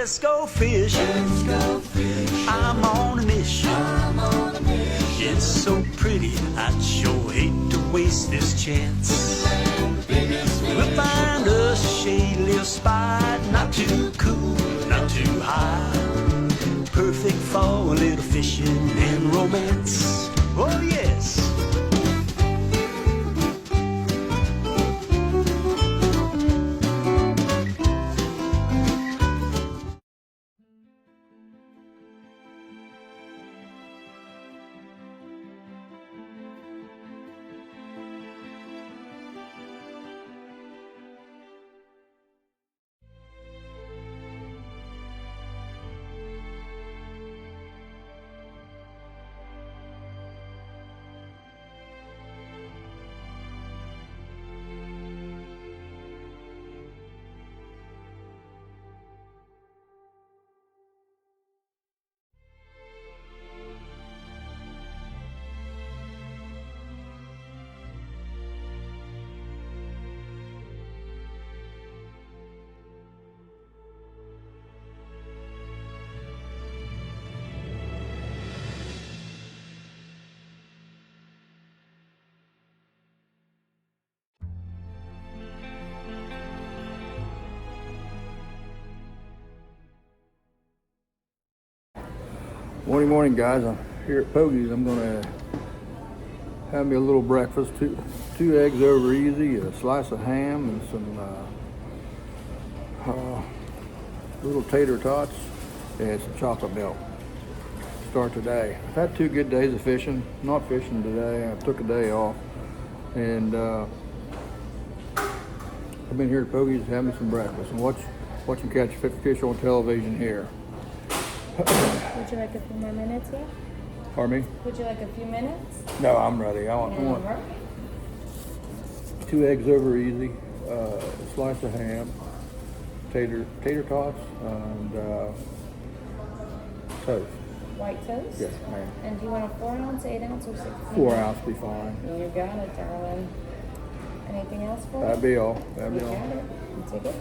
let's go fishing. I'm on a mission. It's so pretty, I'd sure hate to waste this chance. We'll find a shady little spot, not too cool, not too high. Perfect for a little fishing and romance. Oh yes. Morning, guys. I'm here at Pogie's. I'm gonna have me a little breakfast. Two eggs over easy, a slice of ham, and some little tater tots, and some chocolate milk. Start today. I've had 2 good days of fishing. Not fishing today. I took a day off, and I've been here at Pogie's to have me some breakfast and watch them catch fish on television here. Would you like a few more minutes here? Pardon me? Would you like a few minutes? No, I'm ready. I want 2 eggs over easy, a slice of ham, tater tots, and toast. White toast? Yes, ma'am. And do you want a 4 ounce, 8 ounce, or 16? 4 ounce be fine. You got it, darling. Anything else for you? That'd be all. You got it. You take it.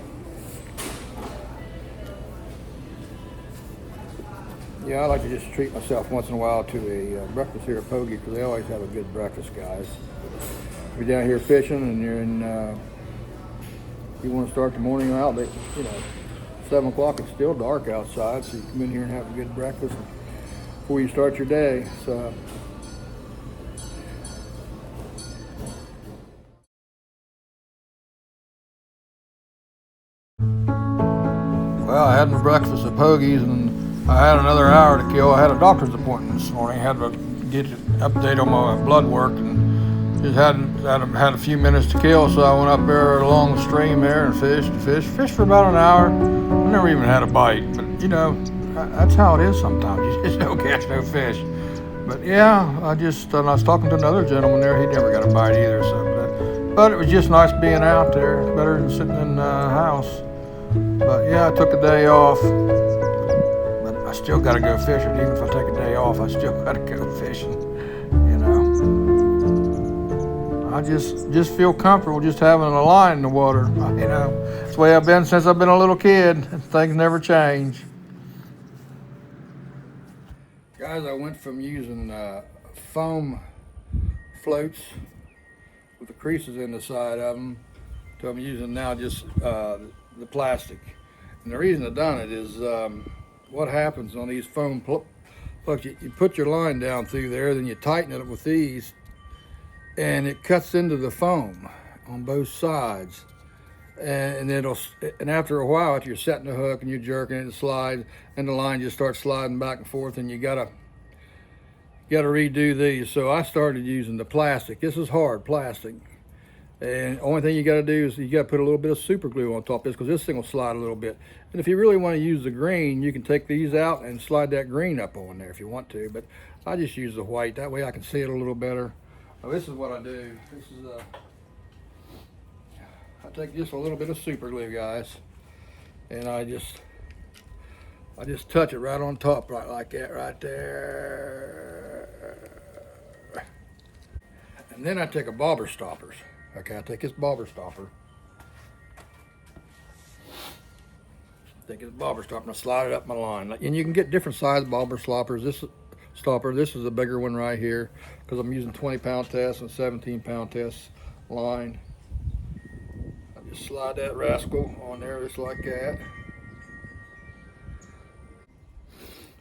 Yeah, I like to just treat myself once in a while to a breakfast here at Pogie because they always have a good breakfast, guys. If you're down here fishing and you're in, you want to start the morning out, 7 o'clock, it's still dark outside, so you come in here and have a good breakfast before you start your day. So, well, I had my breakfast at Pogie's and I had another hour to kill. I had a doctor's appointment this morning. I had to get an update on my blood work and just had a few minutes to kill, so I went up there along the stream there and fished for about an hour. I never even had a bite, but that's how it is sometimes. You just don't catch no fish. But yeah, I was talking to another gentleman there. He never got a bite either. But it was just nice being out there. It's better than sitting in the house. But yeah, I took a day off. I still got to go fishing. Even if I take a day off, I still got to go fishing. I just feel comfortable just having a line in the water. It's the way I've been since I've been a little kid. Things never change. Guys, I went from using foam floats with the creases in the side of them to I'm using now just the plastic. And the reason I've done it is what happens on these foam plugs, you put your line down through there, then you tighten it with these, and it cuts into the foam on both sides. And after a while, after you're setting the hook and you're jerking it, it slides, and the line just starts sliding back and forth, and you gotta redo these. So I started using the plastic. This is hard plastic. And the only thing you got to do is you got to put a little bit of super glue on top of this because this thing will slide a little bit. And if you really want to use the green, you can take these out and slide that green up on there if you want to. But I just use the white. That way I can see it a little better. Now, this is what I do. I take just a little bit of super glue, guys, and I just touch it right on top, right like that, right there. And then I take a bobber stoppers. Okay, I take this bobber stopper Take his bobber stopper and slide it up my line. And you can get different size bobber stoppers. This is a bigger one right here because I'm using 20-pound test and 17-pound test line. I just slide that rascal on there just like that.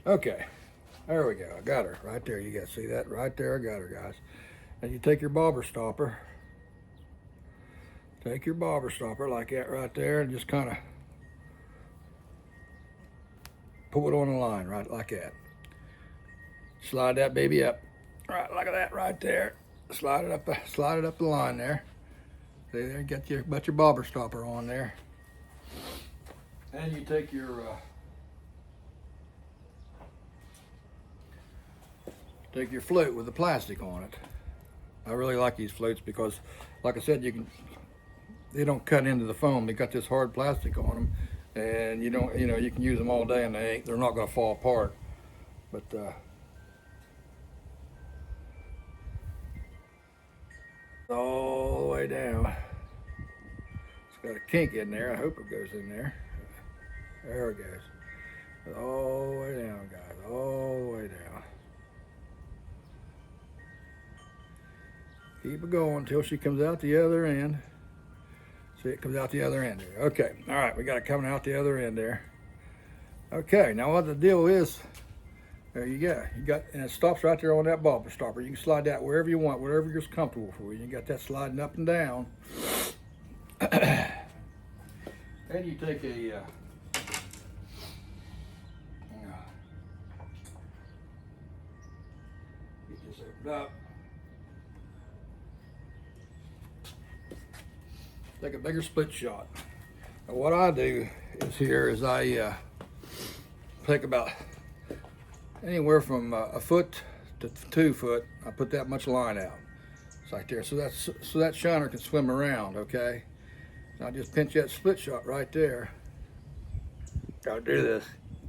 Okay, there we go. I got her right there. You guys see that right there? I got her, guys. And you take your bobber stopper. Take your bobber stopper like that right there and just kind of pull it on the line right like that. Slide that baby up. Right, look at that right there. Slide it up the line there. See there, get your bobber stopper on there. And you take your float with the plastic on it. I really like these floats because, like I said, they don't cut into the foam. They got this hard plastic on them, and you can use them all day, and they're not going to fall apart. But all the way down. It's got a kink in there. I hope it goes in there. There it goes. All the way down, guys. All the way down. Keep it going until she comes out the other end. See, it comes out the other end there. Okay, all right, we got it coming out the other end there. Okay, now what the deal is, there you go. And it stops right there on that bobber stopper. You can slide that wherever you want, wherever you're comfortable for you. You got that sliding up and down. And you take a get this opened up. Take a bigger split shot. Now what I do is I take about anywhere from a foot to 2 foot. I put that much line out. It's like there, so that shiner can swim around. Okay. Now just pinch that split shot right there. Gotta do this.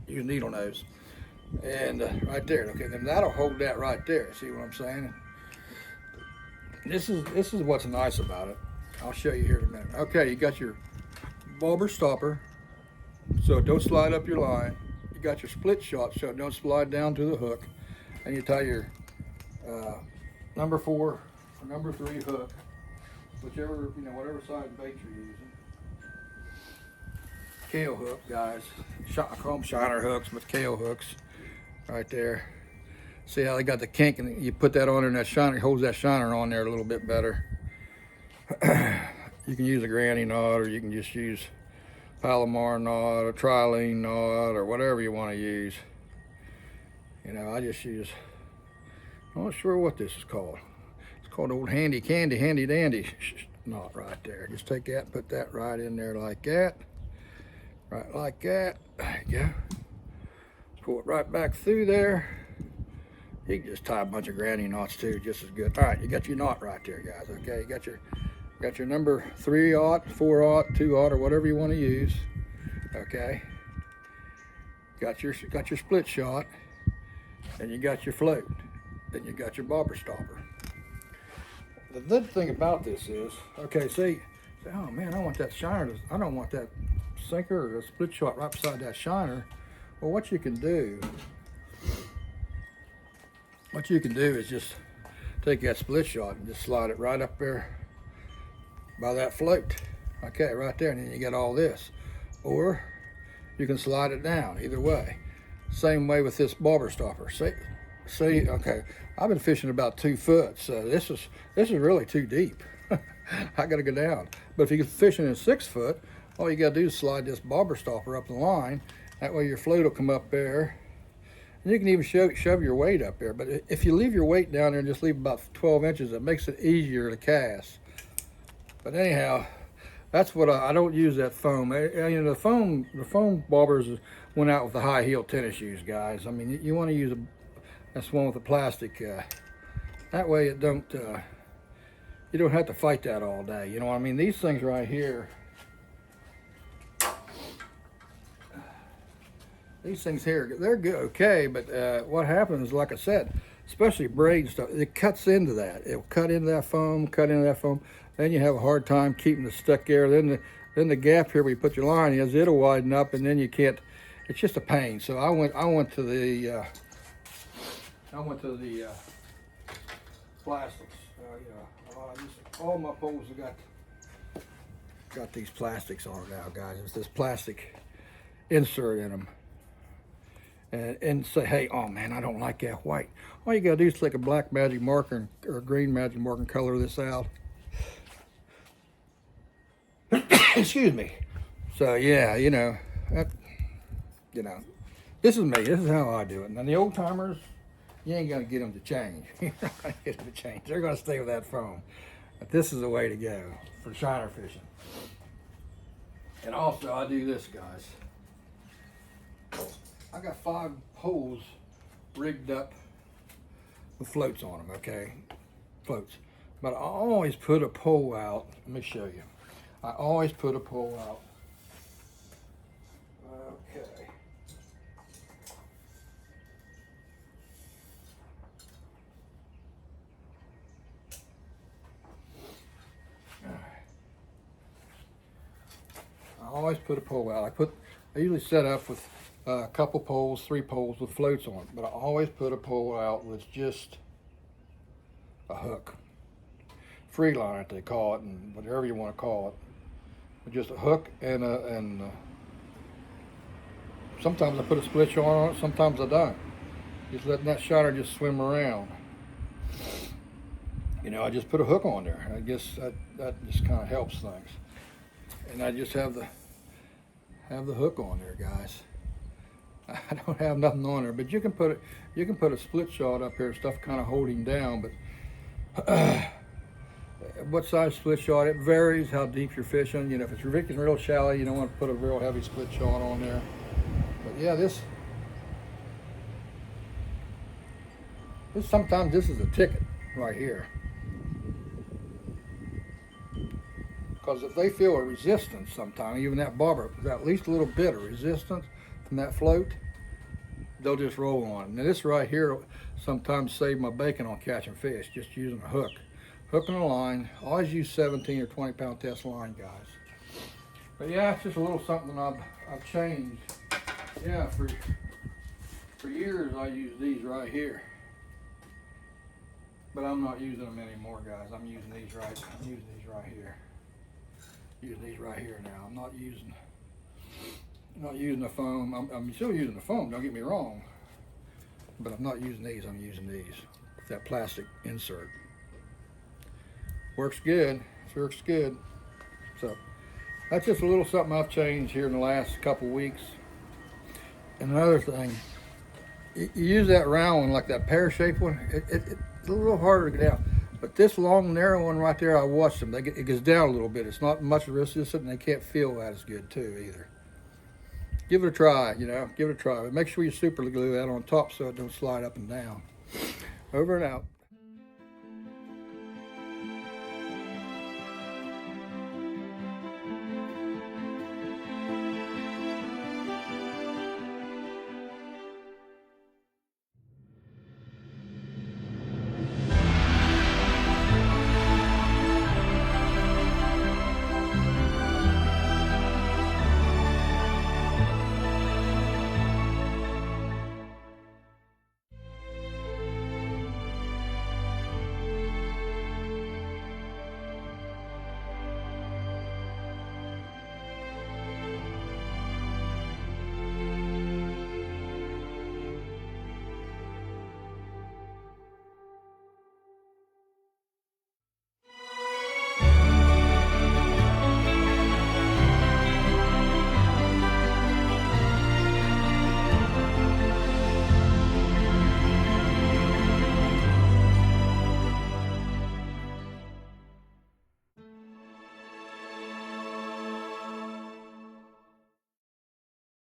Use needle nose, and right there. Okay, then that'll hold that right there. See what I'm saying? This is what's nice about it. I'll show you here in a minute. Okay, you got your bobber stopper, so don't slide up your line. You got your split shot, so it don't slide down to the hook. And you tie your number 4 or number 3 hook, whichever, whatever size bait you're using. Kale hook, guys. I call them shiner hooks, but kale hooks, right there. See how they got the kink, and you put that on there, and that shiner holds that shiner on there a little bit better. You can use a granny knot, or you can just use Palomar knot, or trilene knot, or whatever you want to use. I just use, I'm not sure what this is called. It's called old handy dandy knot right there. Just take that, put that right in there like that. Right like that. There you go. Pull it right back through there. You can just tie a bunch of granny knots too, just as good. All right, you got your knot right there, guys. Okay, you got your number 3/0, 4/0, 2/0, or whatever you want to use. Okay. Got your split shot, and you got your float. Then you got your bobber stopper. The good thing about this is, okay, say, oh man, I want that shiner. I don't want that sinker or a split shot right beside that shiner. Well, what you can do is just take that split shot and just slide it right up there by that float. Okay, right there, and then you get all this. Or you can slide it down, either way. Same way with this bobber stopper. See, okay, I've been fishing about 2 foot, so this is really too deep. I gotta go down. But if you're fishing in 6 foot, all you gotta do is slide this bobber stopper up the line. That way your float will come up there. And you can even shove your weight up there. But if you leave your weight down there and just leave about 12 inches, it makes it easier to cast. But anyhow, that's what I don't use that foam. The foam bobbers went out with the high heel tennis shoes, guys. I mean, you want to use that's one with the plastic. That way it don't, you don't have to fight that all day. You know what I mean? These things right here, these things here, they're good, okay, but what happens, like I said, especially braid stuff, it cuts into that. It'll cut into that foam, then you have a hard time keeping it stuck there. Then then the gap here where you put your line is, it'll widen up, and then you can't. It's just a pain. So I went to the plastics. All my poles have got these plastics on it now, guys. It's this plastic insert in them. And say, hey, oh man, I don't like that white. All you gotta do is take a black magic marker or a green magic marker and color this out. Excuse me. So yeah, this is me. This is how I do it. Now the old timers, you ain't gonna get them to change. You're not gonna get them to change. They're gonna stay with that foam. But this is the way to go for shiner fishing. And also, I do this, guys. I got 5 poles rigged up with floats on them, okay? Floats. But I always put a pole out. Let me show you. I always put a pole out. Okay. I always put a pole out. I usually set up with a couple poles, 3 poles with floats on it, but I always put a pole out with just a hook. Free liner, they call it, and whatever you want to call it. But just a hook and sometimes I put a split shot on it, sometimes I don't. Just letting that shiner just swim around. I just put a hook on there. I guess that just kind of helps things. And I just have the hook on there, guys. I don't have nothing on there, but you can put a split shot up here, stuff kind of holding down. But what size split shot? It varies how deep you're fishing. If it's real shallow, you don't want to put a real heavy split shot on there. But yeah, this sometimes this is a ticket right here. Because if they feel a resistance sometime, even that bobber, at least a little bit of resistance from that float, they'll just roll on it. Now this right here sometimes save my bacon on catching fish, just using a hook. Hook and a line. Always use 17 or 20 pound test line, guys. But yeah, it's just a little something I've changed. Yeah, for years I used these right here. But I'm not using them anymore, guys. I'm using these right here. Using these right here now. I'm not using the foam. I'm still using the foam, don't get me wrong. But I'm not using these, I'm using these. That plastic insert. Works good, works good. So that's just a little something I've changed here in the last couple weeks. And another thing, you use that round one, like that pear-shaped one, it's a little harder to get out. But this long, narrow one right there, I watched them. It gets down a little bit. It's not much resistance, and they can't feel that as good too either. Give it a try, give it a try. But make sure you super glue that on top so it don't slide up and down. Over and out.